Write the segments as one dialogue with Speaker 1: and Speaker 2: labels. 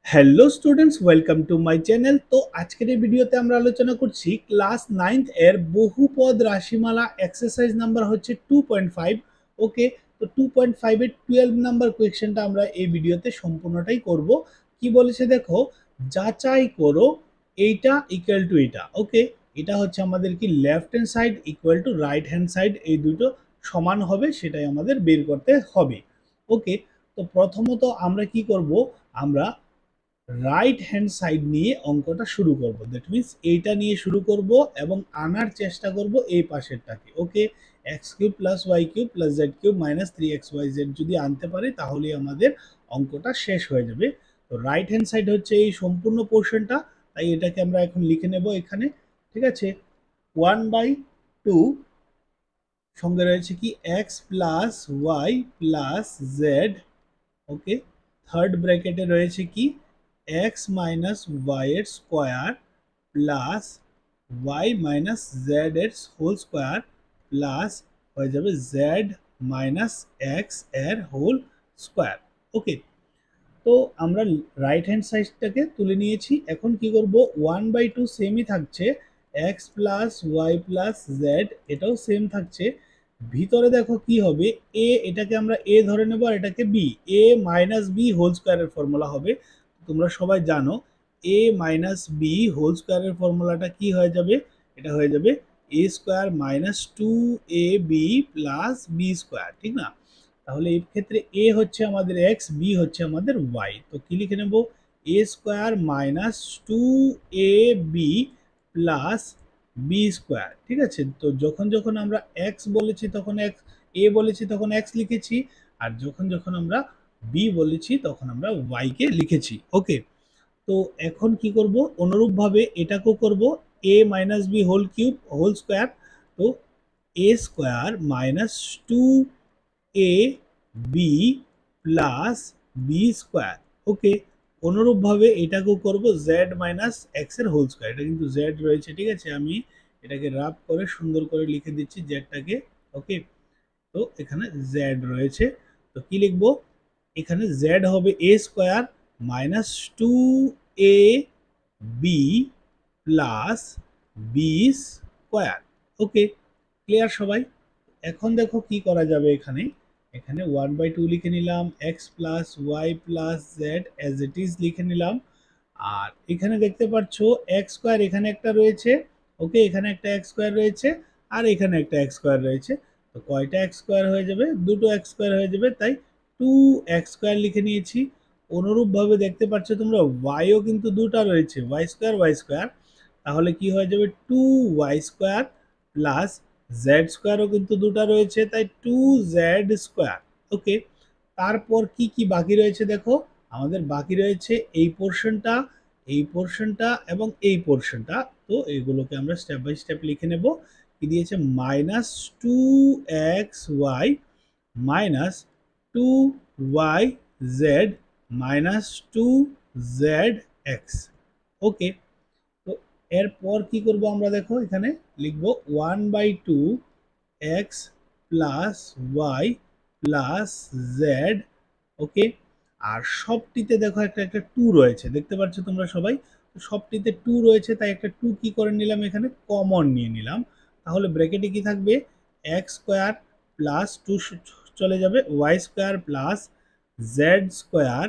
Speaker 1: Hello students, welcome to my channel. তো আজকের এই ভিডিওতে আমরা আলোচনা করছি ক্লাস 9th এর বহুপদ রাশিমালা এক্সারসাইজ নাম্বার হচ্ছে 2.5। ওকে, তো 2.5 এর 12 নাম্বার কোয়েশ্চেনটা আমরা এই ভিডিওতে সম্পূর্ণটাই করব। কি বলেছে দেখো, যাচাই করো এইটা ইকুয়াল টু এটা। ওকে, এটা হচ্ছে আমাদের কি left hand side equal to right hand side, এই দুটো সমান হবে সেটাই আমাদের বের করতে হবে। ওকে, তো প্রথমত আমরা কি করব, আমরা রাইট হ্যান্ড সাইড নিয়ে অঙ্কটা শুরু করব। দ্যাট মিন্স এইটা নিয়ে শুরু করব এবং আনার চেষ্টা করব এই পাশেরটাকে। Okay, x cube plus y cube plus z cube minus 3xyz যদি আনতে পারি তাহলে আমাদের অঙ্কটা শেষ হয়ে যাবে। তো রাইট হ্যান্ড সাইড হচ্ছে এই সম্পূর্ণ পোর্শনটা, তাই এটাকে আমরা এখন লিখে নেব এখানে। ঠিক আছে, 1/2 সঙ্গে রয়েছে কি x plus y plus z. Okay, third ব্র্যাকেটে রয়েছে কি এক্স মাইনাস ওয়াই এর square plus y minus z এর হোল স্কোয়ার প্লাস হয়ে যাবে জেড মাইনাস এক্স এর হোল স্কোয়ার। ওকে, তো আমরা রাইট হ্যান্ড সাইডটাকে তুলে নিয়েছি। এখন কি করব, 1/2 সেমই থাকছে, x plus y plus z এটাও সেম থাকছে। ভিতরে দেখো কি হবে, এ এটাকে আমরা এ ধরে নেব আর এটাকে বি, এ মাইনাস বি হোল স্কোয়ারের ফর্মুলা হবে। তোমরা সবাই জানো এ মাইনাস বি হোল স্কোয়ারের ফর্মুলাটা কি হয়ে যাবে, এটা হয়ে যাবে a square minus 2ab plus b square, ঠিক না? তাহলে এই ক্ষেত্রে এ হচ্ছে আমাদের এক্স, বি হচ্ছে আমাদের ওয়াই। তো কি লিখে নেব, a square minus 2ab plus b square. ঠিক আছে, তো যখন যখন আমরা এক্স বলেছি তখন এক্স, এ বলেছি তখন এক্স লিখেছি, আর যখন যখন আমরা বি বলেছি তখন আমরা ওয়াই কে লিখেছি। ওকে, তো এখন কি করব, অনুরূপভাবে এটাকেও করব, a minus b whole cube whole square. তো a square minus 2ab plus b square. Okay, অনুরূপভাবে এটাকেও করব জেড মাইনাস এক্স এর হোল স্কোয়ার। এটা কিন্তু জেড রয়েছে, ঠিক আছে, আমি এটাকে রাফ করে সুন্দর করে লিখে দিচ্ছি জেডটাকে। ওকে, তো এখানে জেড রয়েছে, তো কি লিখবো, এখানে জেড হবে a square minus 2ab plus b square. Okay, clear সবাই? এখন দেখো কি করা যাবে, এখানে এখানে 1/2 লিখে নিলাম, x plus y plus z as it is লিখে নিলাম। আর এখানে দেখতে পাচ্ছ এক্স স্কোয়ার এখানে একটা রয়েছে। ওকে, এখানে একটা এক্স স্কোয়ার রয়েছে আর এখানে একটা এক্স স্কোয়ার রয়েছে। তো কয়টা এক্স স্কোয়ার হয়ে যাবে, দুটো এক্স স্কোয়ার হয়ে যাবে, তাই 2x স্কোয়ার লিখে নিয়েছি। অনুরূপভাবে দেখতে পাচ্ছ তোমরা ওয়াইও কিন্তু দুটা রয়েছে, ওয়াই স্কোয়ার, তাহলে কি হয়ে যাবে 2y স্কোয়ার প্লাস জেড স্কোয়ারও কিন্তু দুটা রয়েছে, তাই 2z স্কোয়ার। ওকে, তারপর কি কি বাকি রয়েছে দেখো, আমাদের বাকি রয়েছে এই পোর্শনটা, এই পোর্শনটা এবং এই পোর্শনটা। তো এগুলোকে আমরা স্টেপ বাই স্টেপ লিখে নেব। কি দিয়েছে, minus 2xy minus 2yz minus 2zx। ওকে, তো এরপর কি করব আমরা দেখো, এখানে লিখবো 1/2 x plus y plus z. Okay, আর সবটিতে দেখো একটা একটা টু রয়েছে, দেখতে পাচ্ছ তোমরা সবাই, সবটিতে টু রয়েছে, তাই একটা টু কি করে নিলাম, এখানে কমন নিয়ে নিলাম। তাহলে ব্র্যাকেটে কি থাকবে, এক্স স্কোয়ার প্লাস টু চলে যাবে, y square plus z square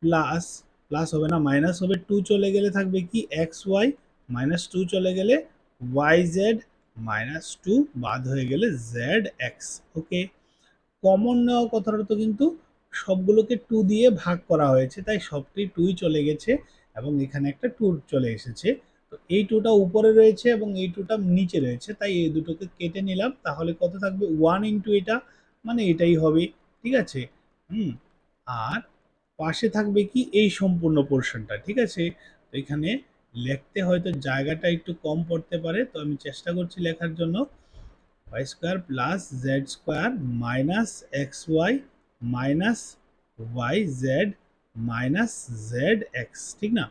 Speaker 1: plus, plus হবে না মাইনাস হবে, টু চলে গেলে থাকবে কি এক্স ওয়াই মাইনাস টু চলে গেলে ওয়াই জেড মাইনাস টু বাদ হয়ে গেলে জেড এক্স। ওকে, কমন নেওয়া কথাটা তো কিন্তু সবগুলোকে টু দিয়ে ভাগ করা হয়েছে, তাই সবটি টুই চলে গেছে এবং এখানে একটা টু চলে এসেছে। তো এই টুটা উপরে রয়েছে এবং এই টুটা নিচে রয়েছে, তাই এই দুটোকে কেটে নিলাম। তাহলে কত থাকবে, 1 এটা, মানে এটাই হবে। ঠিক আছে, হুম, আর পাশে থাকবে কি এই সম্পূর্ণ পোর্শনটা। ঠিক আছে, তো এখানে লিখতে হয়তো জায়গাটা একটু কম পড়তে পারে, তো আমি চেষ্টা করছি লেখার জন্য। Y square plus z square minus x y minus y z minus z x, ঠিক না?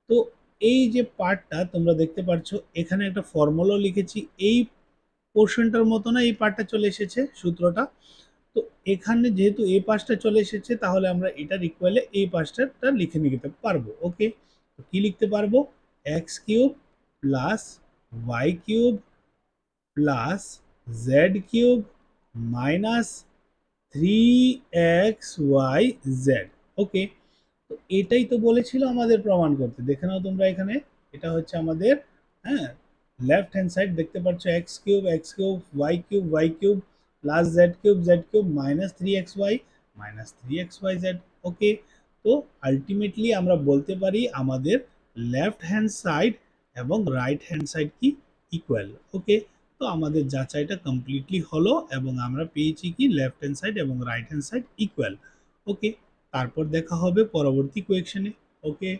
Speaker 1: তো এই যে পার্টটা তোমরা দেখতে পাচ্ছ, এখানে একটা ফর্মুলা লিখেছি, এই পোর্শনটার মতো না এই পার্টটা চলে এসেছে সূত্রটা। তো এখানে যেহেতু এই পাশটা চলে এসেছে তাহলে আমরা এটার ইকুয়ালে এই পাশটা লিখে নিতে পারবো। ওকে, তো কি লিখতে পারবো? X cube plus y cube plus z cube minus 3xyz। Okay, তো এটাই তো বলেছিল আমাদের প্রমাণ করতে। দেখে নাও তোমরা এখানে, এটা হচ্ছে আমাদের, হ্যাঁ, লেফট হ্যান্ড সাইড দেখতে পাচ্ছ x cube y cube plus z cube minus 3xy minus 3xyz। Okay, তো আলটিমেটলি আমরা বলতে পারি আমাদের লেফট হ্যান্ড সাইড এবং রাইট হ্যান্ড সাইড কি ইকুয়াল। ওকে, তো আমাদের যাচাইটা কমপ্লিটলি হলো এবং আমরা পেয়েছি কি লেফট হ্যান্ড সাইড এবং right hand side equal. Okay, তারপর দেখা হবে পরবর্তী কোয়েকশনে। ওকে।